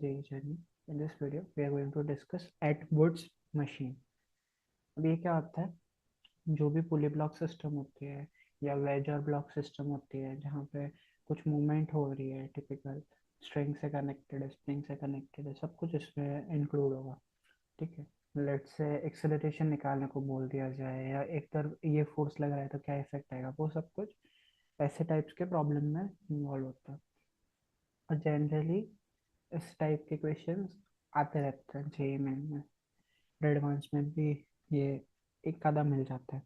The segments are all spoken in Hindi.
JEE journey. In this video, we are going to discuss Atwood's machine. अब ये क्या होता है, जो भी पुली ब्लॉक सिस्टम होती है या वेज और ब्लॉक सिस्टम होती है जहाँ पे कुछ मूवमेंट हो रही है, टिपिकल स्ट्रिंग से कनेक्टेड है, स्प्रिंग से कनेक्टेड है, सब कुछ इसमें इंक्लूड होगा। ठीक है। लेट्स से एक्सेलरेशन निकालने को बोल दिया जाए या एक तरफ ये फोर्स लग रहा है तो क्या इफेक्ट आएगा, वो सब कुछ ऐसे टाइप्स के प्रॉब्लम में इन्वॉल्व होता है। और जनरली इस टाइप के क्वेश्चंस आते रहते हैं जेईई में, एडवांस में भी ये एक आधा मिल जाता है।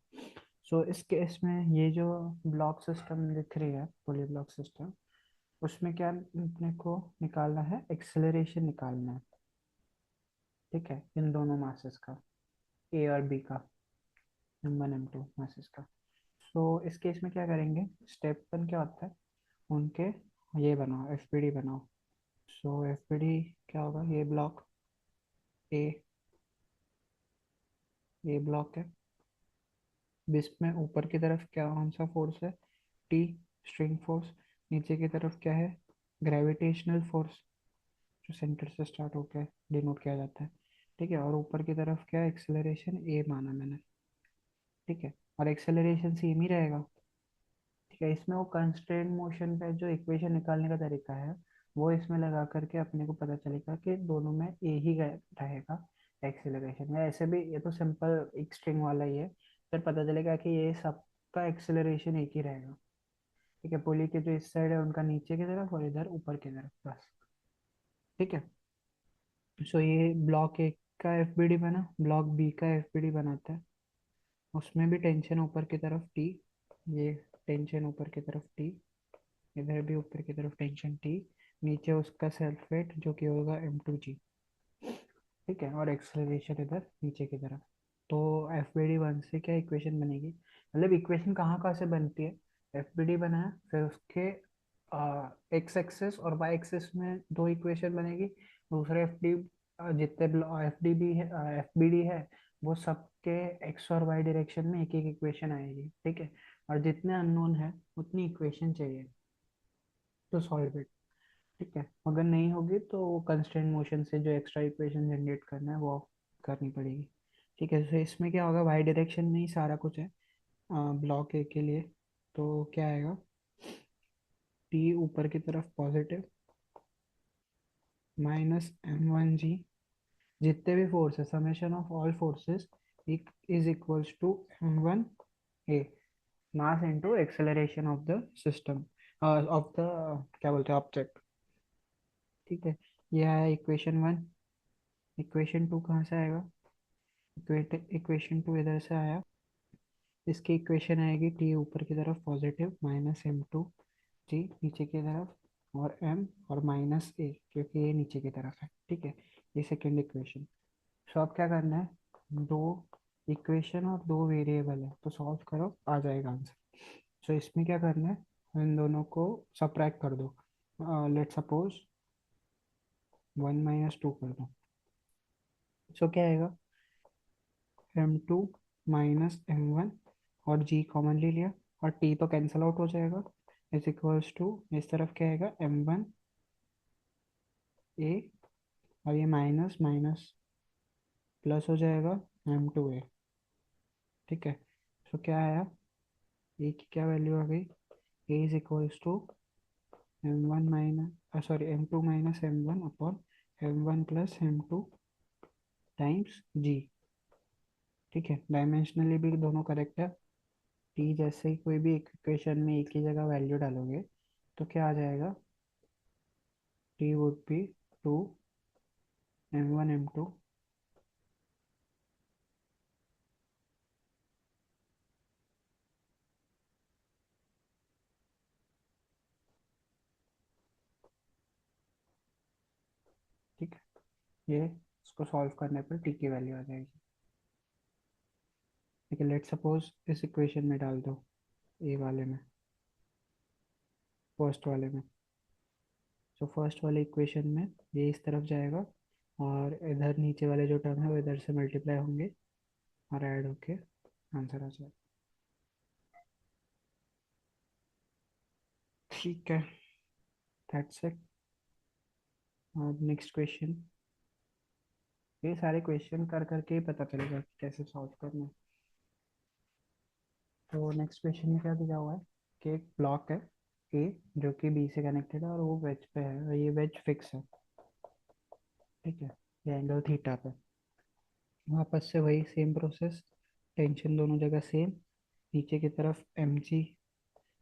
सो इस केस में ये जो ब्लॉक सिस्टम दिख रही है, पुली ब्लॉक सिस्टम, उसमें क्या अपने को निकालना है, एक्सेलरेशन निकालना है। ठीक है, इन दोनों मासेस का, ए और बी का, M1 M2 मासेस का। सो इस केस में क्या करेंगे, स्टेप वन क्या होता है, उनके ये बनाओ, एफपीडी बनाओ। सो एफपीडी क्या होगा, ए ये ब्लॉक है, इसमें ऊपर की तरफ क्या कौन सा फोर्स है, टी, स्ट्रिंग फोर्स। नीचे की तरफ क्या है, ग्रेविटेशनल फोर्स, जो सेंटर से स्टार्ट होकर डिनोट किया जाता है। ठीक है, और ऊपर की तरफ क्या है, एक्सेलरेशन ए माना मैंने। ठीक है, और एक्सेलरेशन सेम ही रहेगा। ठीक है, इसमें वो कंस्ट्रेंट मोशन पे जो इक्वेशन निकालने का तरीका है, वो इसमें लगा करके अपने को पता चलेगा कि दोनों में ए ही रहेगा एक्सेलरेशन। या ऐसे भी ये तो सिंपल एक स्ट्रिंग वाला ही है, फिर पता चलेगा कि ये सबका एक्सेलरेशन एक ही रहेगा। ठीक है, पुली के जो इस साइड है उनका नीचे की तरफ और इधर ऊपर की तरफ, बस। ठीक है। सो ये ब्लॉक ए का एफबीडी बना, ब्लॉक बी का एफबीडी बनाता है। उसमें भी टेंशन ऊपर की तरफ टी, ये टेंशन ऊपर की तरफ टी, इधर भी ऊपर की तरफ टेंशन टी, नीचे उसका सेल्फ वेट जो कि होगा M2G। ठीक है, और एक्सेलरेशन इधर नीचे की तरफ। तो एफ बी डी वन से क्या इक्वेशन बनेगी, मतलब इक्वेशन कहाँ कहाँ से बनती है, एफ बी डी बना है, फिर उसके एक्स एक्सिस और वाई एक्सिस में दो इक्वेशन बनेगी। दूसरे एफ डी, जितने एफ डी बी है, एफ बी डी है, वो सबके एक्स और वाई डायरेक्शन में एक एक इक्वेशन आएगी। ठीक है, और जितने अननोन है उतनी इक्वेशन चाहिए तो सॉल्व इट। ठीक है, अगर नहीं होगी तो कंस्ट्रेंट मोशन से जो एक्स्ट्रा इक्वेशन जनरेट करना है वो करनी पड़ेगी। ठीक है, तो इसमें क्या होगा, वाई डायरेक्शन में ही सारा कुछ है ब्लॉक ए के लिए। तो क्या आएगा, टी ऊपर की तरफ पॉजिटिव माइनस M1G, जितने भी फोर्स है, summation of all forces is equals to M1A, mass into acceleration of the system, of the क्या बोलते हैं, ऑब्जेक्ट। ठीक है, ये आया इक्वेशन वन। इक्वेशन टू कहाँ से आएगा, इक्वेशन टू इधर से आया। इसकी इक्वेशन आएगी टी ऊपर की तरफ पॉजिटिव माइनस M2G नीचे की तरफ, और M और माइनस ए क्योंकि ये नीचे की तरफ है। ठीक है, ये सेकेंड इक्वेशन। सो अब क्या करना है, दो इक्वेशन और दो वेरिएबल है तो सॉल्व करो, आ जाएगा आंसर। सो इसमें क्या करना है, इन दोनों को सब्ट्रैक्ट कर दो। लेट सपोज 1 - 2 कर दो। सो क्या आएगा, M2 माइनस M1, और G कॉमन ले लिया, और T तो कैंसिल आउट हो जाएगा, इज इक्वल्स टू इस तरफ क्या आएगा, M1A, और ये माइनस माइनस प्लस हो जाएगा M2A। ठीक है, तो क्या आया, ए की क्या वैल्यू आ गई, a is equals to M1 minus sorry M2 minus M1 upon M1 plus M2 times G। ठीक है, डायमेंशनली भी दोनों करेक्ट है। टी जैसे ही कोई भी इक्वेशन में एक ही जगह वैल्यू डालोगे तो क्या आ जाएगा, T would be 2 M1 M2। ठीक है, ये इसको सॉल्व करने पर टी की वैल्यू आ जाएगी। ठीक है, लेट सपोज इस इक्वेशन में डाल दो, ए वाले में, फर्स्ट वाले में। तो फर्स्ट वाले इक्वेशन में ये इस तरफ जाएगा, और इधर नीचे वाले जो टर्म है वो इधर से मल्टीप्लाई होंगे और ऐड होके आंसर आ जाएगा। ठीक है, दैट्स इट। अब नेक्स्ट क्वेश्चन, ये सारे क्वेश्चन कर करके ही पता चलेगा कि कैसे सॉल्व करना है। तो नेक्स्ट क्वेश्चन में क्या दिया हुआ है कि एक ब्लॉक है ए जो कि बी से कनेक्टेड है और वो वेज पे है और ये वेज फिक्स है, ठीक है, ये एंगल थीटा पे। वापस से वही सेम प्रोसेस, टेंशन दोनों जगह सेम, नीचे की तरफ एम जी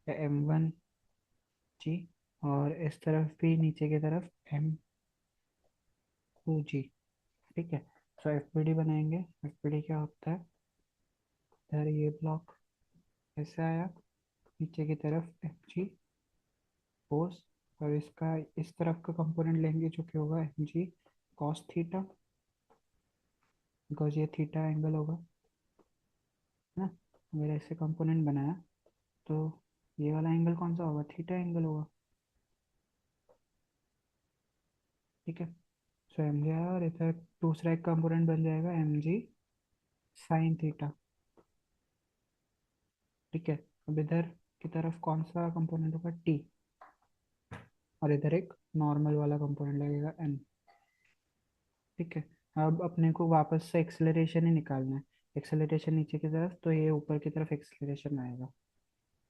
या M1G, और इस तरफ भी नीचे की तरफ M2G, ठीक है। सो FPD बनाएंगे। FPD क्या होता है, इधर ये ब्लॉक ऐसे आया, नीचे की तरफ MG फोर्स, और इसका इस तरफ का कंपोनेंट लेंगे जो कि होगा MG कॉस थीटा, बिकॉज ये थीटा एंगल होगा, है ना। अगर ऐसे कंपोनेंट बनाया तो ये वाला एंगल कौन सा होगा, थीटा एंगल होगा, ठीक है। सो एम जी आया और इधर दूसरा एक कंपोनेंट बन जाएगा MG साइन थीटा, ठीक है। अब इधर की तरफ कौन सा कंपोनेंट होगा, T, और इधर एक नॉर्मल वाला कंपोनेंट लगेगा N, ठीक है। अब अपने को वापस से एक्सेलरेशन ही निकालना है, एक्सेलरेशन नीचे की तरफ तो ये ऊपर की तरफ एक्सेलरेशन आएगा,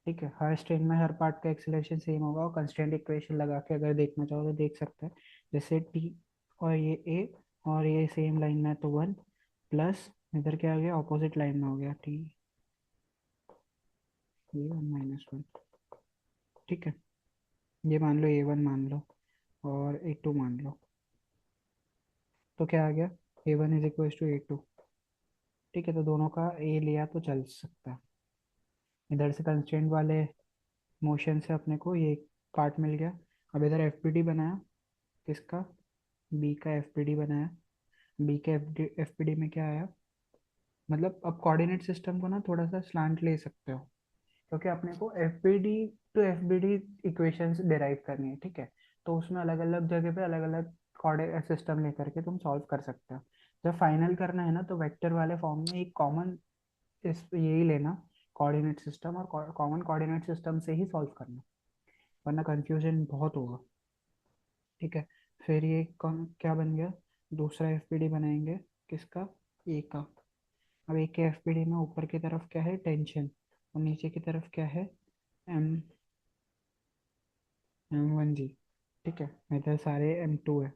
ठीक है। हर स्ट्रेन में हर पार्ट का एक्सेलरेशन सेम होगा, और कंस्ट्रेंट इक्वेशन लगा के अगर देखना चाहो तो देख सकते हैं। जैसे टी और ये ए और ये सेम लाइन में है तो 1 प्लस इधर क्या आ गया, ऑपोजिट लाइन में हो गया टी, ये 1 - 1, ठीक है। ये मान लो A1 मान लो और A2 मान लो, तो क्या आ गया, A1 = A2, ठीक है। तो दोनों का ए लिया तो चल सकता है। इधर से कंस्ट्रेंट वाले मोशन से अपने को ये पार्ट मिल गया। अब इधर FPD बनाया, किसका, बी का FPD बनाया। बी के FPD में क्या आया, मतलब अब कोऑर्डिनेट सिस्टम को ना थोड़ा सा स्लांट ले सकते हो, क्योंकि अपने को FPD to FBD equations derive करनी है, ठीक है। तो उसमें अलग अलग जगह पे अलग अलग कोऑर्डिनेट सिस्टम लेकर के तुम सॉल्व कर सकते हो। जब फाइनल करना है ना तो वेक्टर वाले फॉर्म में एक कॉमन इस यही लेना, कोऑर्डिनेट सिस्टम, और कॉमन कोऑर्डिनेट सिस्टम से ही सॉल्व करना, वरना कंफ्यूजन बहुत होगा, ठीक है। फिर ये क्या बन गया, दूसरा FPD बनाएंगे, किसका, ए का। अब ए के FPD में ऊपर की तरफ क्या है, टेंशन, और नीचे की तरफ क्या है, एम M1G, ठीक है। इधर सारे M2 है,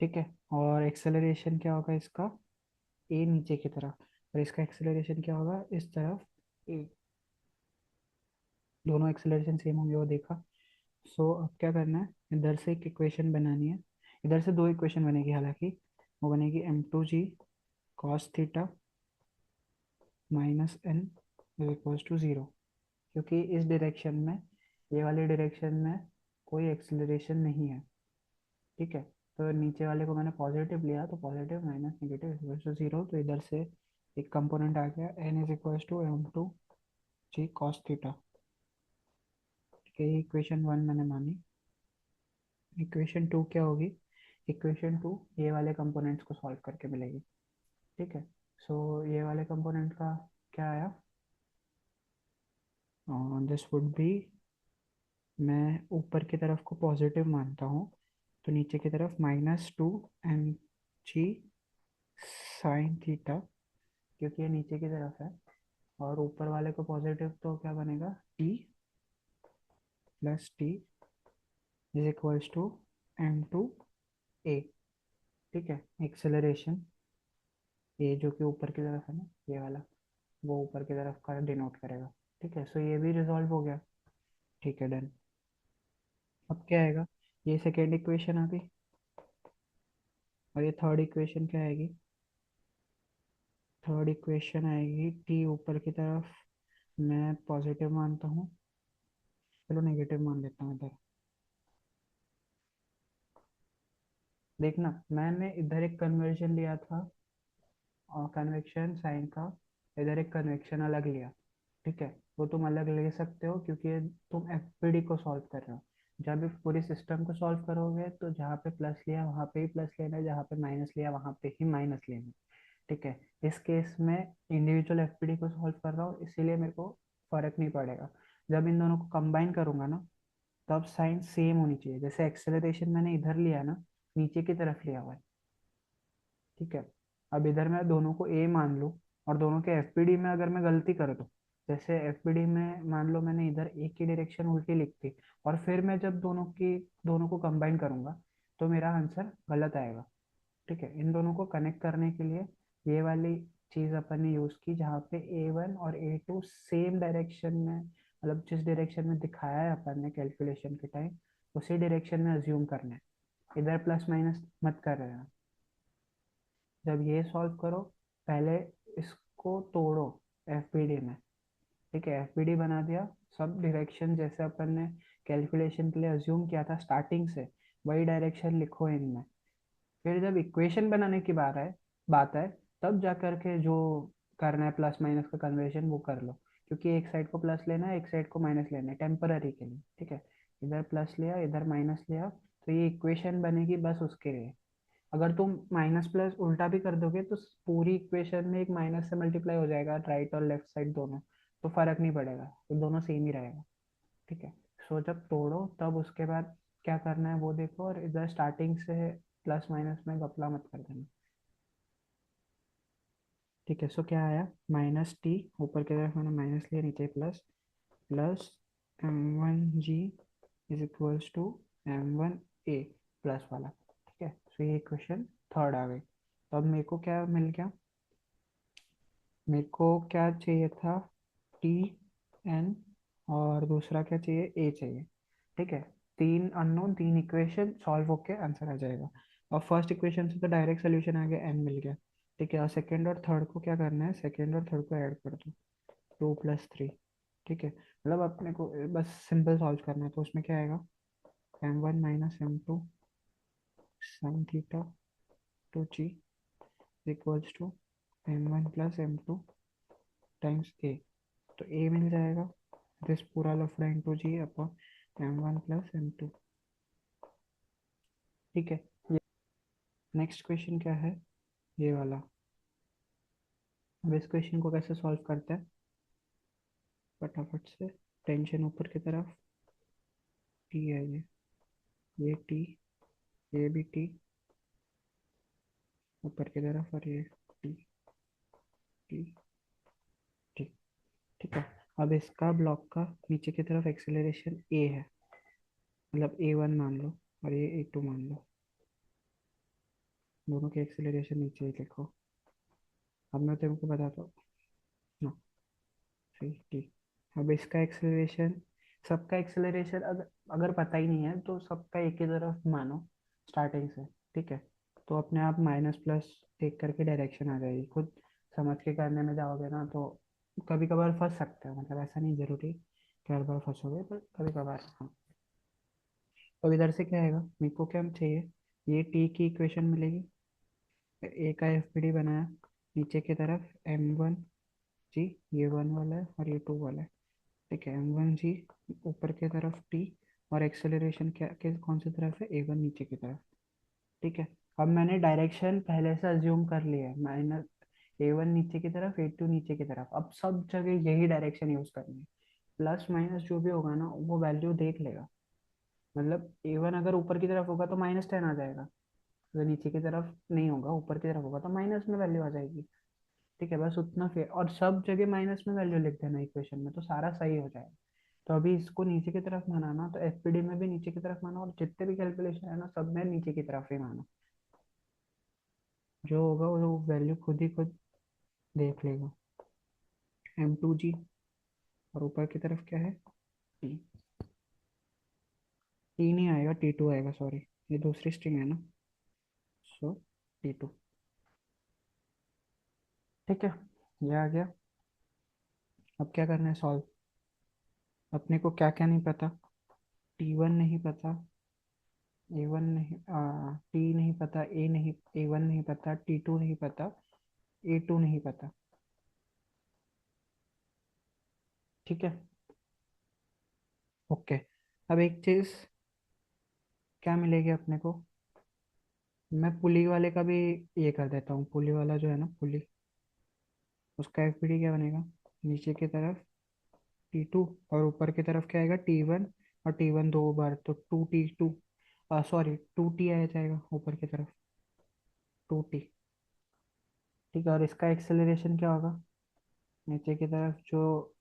ठीक है। और एक्सेलरेशन क्या होगा इसका, ए नीचे की तरफ, और इसका एक्सेलरेशन क्या होगा, इस तरफ ए, दोनों एक्सेलरेशन सेम होंगे वो देखा। सो अब क्या करना है, इधर से एक इक्वेशन बनानी है, इधर से दो इक्वेशन बनेगी हालांकि, वो बनेगी M2G कॉस थीटा -N = 0, क्योंकि इस डायरेक्शन में, ये वाली डायरेक्शन में कोई एक्सेलरेशन नहीं है, ठीक है। तो नीचे वाले को मैंने पॉजिटिव लिया तो positive minus negative equal to 0, तो इधर से एक कंपोनेंट आ गया N = M2G कॉस थीटा, ठीक है। ये इक्वेशन 1 मैंने मानी। इक्वेशन 2 क्या होगी, इक्वेशन 2 ये वाले कंपोनेंट्स को सॉल्व करके मिलेगी, ठीक है। सो ये वाले कंपोनेंट का क्या आया, दिस वुड बी, मैं ऊपर की तरफ को पॉजिटिव मानता हूँ, तो नीचे की तरफ -2 mg साइन थीटा, क्योंकि ये नीचे की तरफ है, और ऊपर वाले को पॉजिटिव तो क्या बनेगा, T + T = M2A, ठीक है। एक्सेलरेशन ये जो कि ऊपर की तरफ है ना, ये वाला, वो ऊपर की तरफ का डिनोट करेगा, ठीक है। सो ये भी रिजॉल्व हो गया, ठीक है, डन। अब क्या आएगा, ये सेकेंड इक्वेशन आ गई, और ये थर्ड इक्वेशन क्या आएगी, थर्ड इक्वेशन आएगी T ऊपर की तरफ मैं पॉजिटिव मानता हूँ, चलो नेगेटिव मान लेता हूँ इधर। देखना मैंने इधर एक कन्वर्जन लिया था, और कन्वेक्शन साइन का, इधर एक कन्वेक्शन अलग लिया, ठीक है। वो तुम अलग ले सकते हो क्योंकि तुम FPD को सॉल्व कर रहे हो। जब भी पूरी सिस्टम को सॉल्व करोगे तो जहाँ पे प्लस लिया वहाँ पे ही प्लस लेना है, जहाँ पे माइनस लिया वहाँ पे ही माइनस लेना है, ठीक है। इस केस में इंडिविजुअल FPD को सॉल्व कर रहा हूँ, इसीलिए मेरे को फर्क नहीं पड़ेगा। जब इन दोनों को कंबाइन करूंगा ना तब साइन सेम होनी चाहिए। जैसे एक्सेलरेशन मैंने इधर लिया ना, नीचे की तरफ लिया हुआ है, ठीक है। अब इधर मैं दोनों को ए मान लूँ, और दोनों के एफपीडी में अगर मैं गलती कर दूँ, जैसे एफपीडी में मान लो मैंने इधर ए की डायरेक्शन उल्टी लिख दी, और फिर मैं जब दोनों को कंबाइन करूंगा तो मेरा आंसर गलत आएगा, ठीक है। इन दोनों को कनेक्ट करने के लिए ये वाली चीज अपन ने यूज की, जहाँ पे A1 और A2 सेम डायरेक्शन में, मतलब जिस डायरेक्शन में दिखाया है अपन ने कैलकुलेशन के टाइम, उसी डायरेक्शन में अज्यूम करना है। इधर प्लस माइनस मत कर रहे हैं। जब ये सॉल्व करो, पहले इसको तोड़ो एफपीडी में, ठीक है। एफपीडी बना दिया, सब डायरेक्शन जैसे अपन ने कैलकुलेशन के लिए अज्यूम किया था स्टार्टिंग से, वही डायरेक्शन लिखो इनमें। फिर जब इक्वेशन बनाने की बात है, तब जा करके जो करना है प्लस माइनस का कन्वर्जन वो कर लो, क्योंकि एक साइड को प्लस लेना है, एक साइड को माइनस लेना है टेम्पररी के लिए, ठीक है। इधर प्लस लिया, इधर माइनस लिया, तो ये इक्वेशन बनेगी बस उसके लिए। अगर तुम माइनस प्लस उल्टा भी कर दोगे तो पूरी इक्वेशन में एक माइनस से मल्टीप्लाई हो जाएगा, राइट और लेफ्ट साइड दोनों, तो फर्क नहीं पड़ेगा, तो दोनों सेम ही रहेगा, ठीक है। सो जब तोड़ो तब उसके बाद क्या करना है वो देखो, और इधर स्टार्टिंग से प्लस माइनस में घपला मत कर देना, ठीक है। सो क्या आया, माइनस टी, ऊपर की तरफ मैंने माइनस लिया, नीचे plus, plus M1G is equals to M1A plus वाला, ठीक है। सो ये इक्वेशन थर्ड आ गई। तो अब मेरे को क्या मिल गया, मेरे को क्या चाहिए था, टी एन, और दूसरा क्या चाहिए, ए चाहिए, ठीक है। तीन अननोन, तीन इक्वेशन सॉल्व होके आंसर आ जाएगा। और फर्स्ट इक्वेशन से तो डायरेक्ट सोल्यूशन आ गया, एन मिल गया, ठीक है। और सेकेंड और थर्ड को क्या करना है, सेकेंड और थर्ड को ऐड कर दो, 2 + 3, ठीक है। मतलब अपने को बस सिंपल सॉल्व करना है, तो उसमें क्या आएगा, M1 - M2 sine theta to G equals to M1 + M2 times a. तो ए मिल जाएगा, दिस पूरा लफड़ा इंटू जी अपॉन M1 + M2, ठीक है। ये नेक्स्ट क्वेश्चन क्या है, ये वाला। अब इस क्वेश्चन को कैसे सॉल्व करते हैं, फटाफट से। टेंशन ऊपर की तरफ, टी है ये टी, ये भी टी ऊपर की तरफ, और ये टी, टी, टी, ठीक है। अब इसका ब्लॉक का नीचे की तरफ एक्सेलरेशन ए है, मतलब A1 मान लो, और ये A2 मान लो, दोनों के एक्सेलरेशन नीचे ही लिखो। अब मैं तुमको बताता हूँ ना, सही ठीक। अब इसका एक्सेलरेशन, सबका एक्सेलरेशन अगर अगर पता ही नहीं है तो सबका एक ही तरफ मानो स्टार्टिंग से, ठीक है। तो अपने आप माइनस प्लस देख करके डायरेक्शन आ जाएगी, खुद समझ के करने में जाओगे ना तो कभी कभार फंस सकते हो, मतलब ऐसा नहीं जरूरी कि हर बार फंसोगे, पर कभी कभार हाँ। तो इधर से क्या आएगा, मेरे को क्या चाहिए, ये टी की इक्वेशन मिलेगी, ए का एफपीडी बनाया, नीचे की तरफ M1G, ये वन वाला है और ये टू वाला है, ठीक है। M1G ऊपर की तरफ टी, और एक्सेलरेशन क्या कौन सी तरफ है, A1 नीचे की तरफ, ठीक है। अब मैंने डायरेक्शन पहले से अज्यूम कर लिया है, माइनस A1 नीचे की तरफ, A2 नीचे की तरफ, अब सब जगह यही डायरेक्शन यूज करनी है। प्लस माइनस जो भी होगा ना वो वैल्यू देख लेगा, मतलब A1 अगर ऊपर की तरफ होगा तो -10 आ जाएगा, अगर नीचे की तरफ नहीं होगा ऊपर की तरफ होगा तो माइनस में वैल्यू आ जाएगी, ठीक है। बस उतना फिर, और सब जगह माइनस में वैल्यू लिख देना इक्वेशन में, तो सारा सही हो जाएगा। तो अभी इसको नीचे की तरफ माना ना, तो एफपीडी में भी नीचे की तरफ माना, और जितने भी कैलकुलेशन है ना सब में नीचे की तरफ ही माना, जो होगा वो वैल्यू खुद ही खुद देख लेगा। M2G, और ऊपर की तरफ क्या है, टी, टी नहीं आएगा, T2 आएगा, सॉरी, ये दूसरी स्ट्रिंग है ना, सो T2, ठीक है। ये आ गया। अब क्या करना है, सॉल्व। अपने को क्या क्या नहीं पता, T1 नहीं पता, A1 नहीं, टी नहीं पता, ए नहीं, A1 नहीं पता, T2 नहीं पता, A2 नहीं पता, ठीक है। ओके। अब एक चीज क्या मिलेगी अपने को, मैं पुली वाले का भी ये कर देता हूँ, पुली वाला जो है ना पुली, उसका एफपीडी क्या बनेगा, नीचे की तरफ T2, और ऊपर की तरफ क्या आएगा, T1 और T1 दो बार, तो 2T2, सॉरी 2T आ जाएगा ऊपर की तरफ, 2T। ठीक है, और इसका एक्सेलरेशन क्या होगा, नीचे की तरफ जो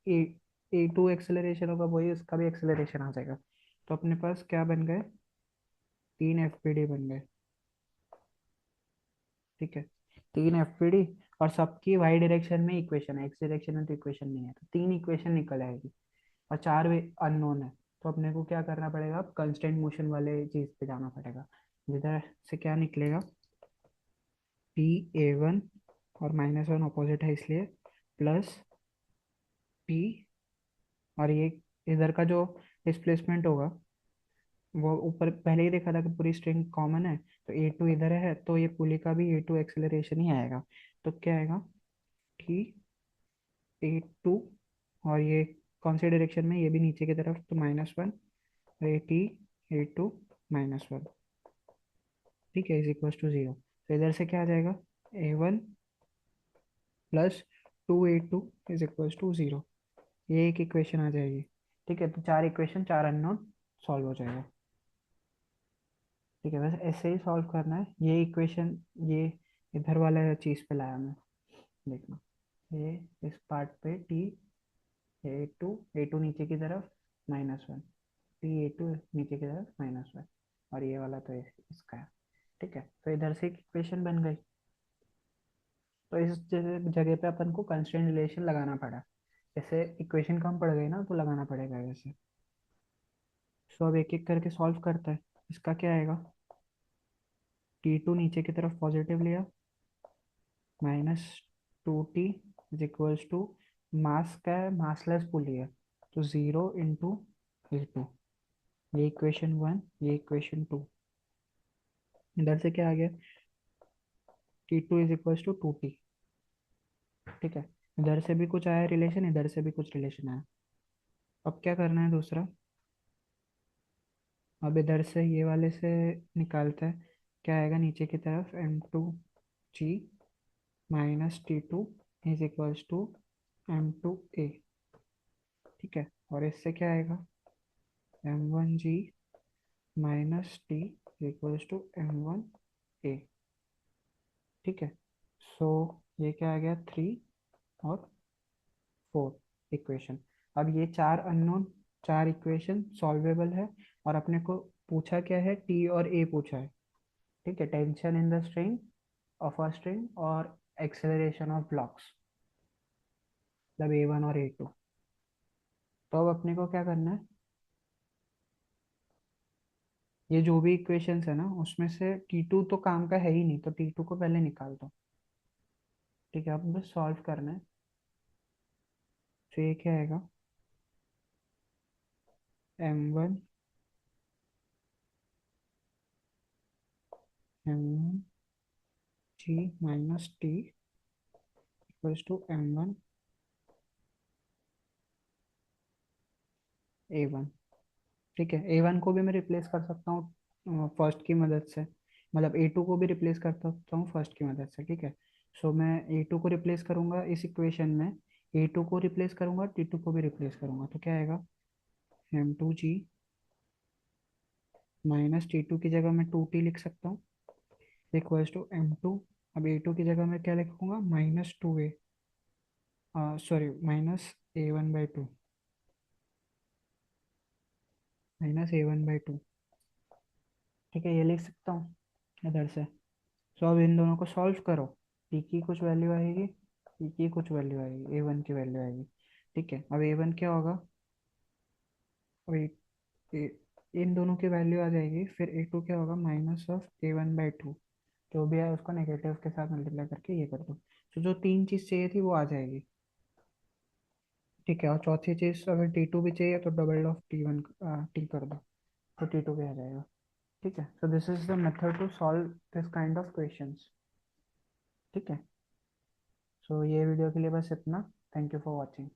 ए A2 एक्सेलरेशन होगा वही उसका भी एक्सेलरेशन आ जाएगा। तो अपने पास क्या बन गए, 3 FPD बन गए। ठीक है, 3 FPD, और सबकी वाई डायरेक्शन में इक्वेशन है, एक्स डायरेक्शन में तो इक्वेशन नहीं है, तो 3 इक्वेशन निकल आएगी। और 4 अननोन है, तो अपने को क्या करना पड़ेगा, अब कंस्टेंट मोशन वाले चीज पे जाना पड़ेगा। जिधर से क्या निकलेगा, P A1, और -1 अपोजिट है इसलिए, प्लस P, और ये इधर का जो डिस्प्लेसमेंट होगा वो ऊपर पहले ही देखा था कि पूरी स्ट्रिंग कॉमन है, तो A2 इधर है तो ये पुली का भी A2 एक्सेलरेशन ही आएगा। तो क्या आएगा, कि A2, और ये कौन सी डायरेक्शन में, ये भी नीचे की तरफ, तो -1, A2 -1, ठीक है, इज इक्वल टू 0। तो इधर से क्या आ जाएगा, A1 plus 2A2 is equal to 0, ये एक इक्वेशन आ जाएगी। ठीक है, तो 4 इक्वेशन, 4 अननोन, सॉल्व हो जाएगा। ठीक है, बस ऐसे ही सॉल्व करना है ये इक्वेशन, ये इधर वाला चीज़ पे लाया मैं, देखना, ये इस पार्ट पे A2 नीचे की तरफ -1, A2 नीचे की तरफ -1, और ये वाला तो इसका है। ठीक है, तो इधर से एक इक्वेशन बन गई। तो इस जगह पे अपन को कंस्ट्रेंट रिलेशन लगाना पड़ा, जैसे इक्वेशन कम पड़ गई ना तो लगाना पड़ेगा वैसे। सो अब एक एक करके सॉल्व करता है। इसका क्या आएगा, T2 नीचे की तरफ पॉजिटिव लिया, -2T इज इक्वल्स टू, मास का है, मासलेस पुली है, तो 0 × A2, ये इक्वेशन 1, ये इक्वेशन 2। इधर से क्या आ गया, T2 is equals to 2T। ठीक है, इधर से भी कुछ आया रिलेशन, इधर से भी कुछ रिलेशन आया। अब क्या करना है दूसरा, अब इधर से ये वाले से निकालता है, क्या आएगा नीचे की तरफ, M2G -T2 is equals to M2A। ठीक है, और इससे क्या आएगा, M1G -T equals to M1A। ठीक है, सो ये क्या आ गया, 3 और 4 इक्वेशन। अब ये 4 अननोन, 4 इक्वेशन सॉल्वेबल है, और अपने को पूछा क्या है, T और A पूछा है। ठीक है, tension in the string of a string और एक्सेलरेशन ऑफ ब्लॉक्स, मतलब A1 और A2। तो अब अपने को क्या करना है, ये जो भी इक्वेशंस है ना उसमें से T2 तो काम का है ही नहीं, तो T2 को पहले निकाल दो। ठीक है, अब बस सॉल्व करना है। तो ये क्या आएगा, M1G -T equals to M1A1। ठीक है, A1 को भी मैं रिप्लेस कर सकता हूँ फर्स्ट की मदद से, मतलब A2 को भी रिप्लेस कर सकता हूँ फर्स्ट की मदद से। ठीक है, सो मैं A2 को रिप्लेस करूंगा इस इक्वेशन में, A2 को रिप्लेस करूंगा, T2 को भी रिप्लेस करूंगा, तो क्या आएगा, M2G -T2 की जगह मैं 2T लिख सकता हूँ, इक्वल्स टू M2। अब A2 की जगह मैं क्या लिखूंगा, -2A, सॉरी -A1/2, -A1/2। ठीक है, ये लिख सकता हूँ इधर से। सो अब इन दोनों को सॉल्व करो, टी की कुछ वैल्यू आएगी, टी की कुछ वैल्यू आएगी, A1 की वैल्यू आएगी। ठीक है, अब A1 क्या होगा, अब ए, इन दोनों की वैल्यू आ जाएगी, फिर A2 क्या होगा, -(A1/2), जो भी है उसको नेगेटिव के साथ मल्टीप्लाई करके ये कर दो, तो जो तीन चीज़ चाहिए थी वो आ जाएगी। ठीक है, और चौथी चीज़ अगर T2 भी चाहिए तो डबल ऑफ T1 टी कर दो, तो T2 भी आ जाएगा। ठीक है, so this is the method to solve this kind of questions. ठीक है, सो ये वीडियो के लिए बस इतना। Thank you for watching.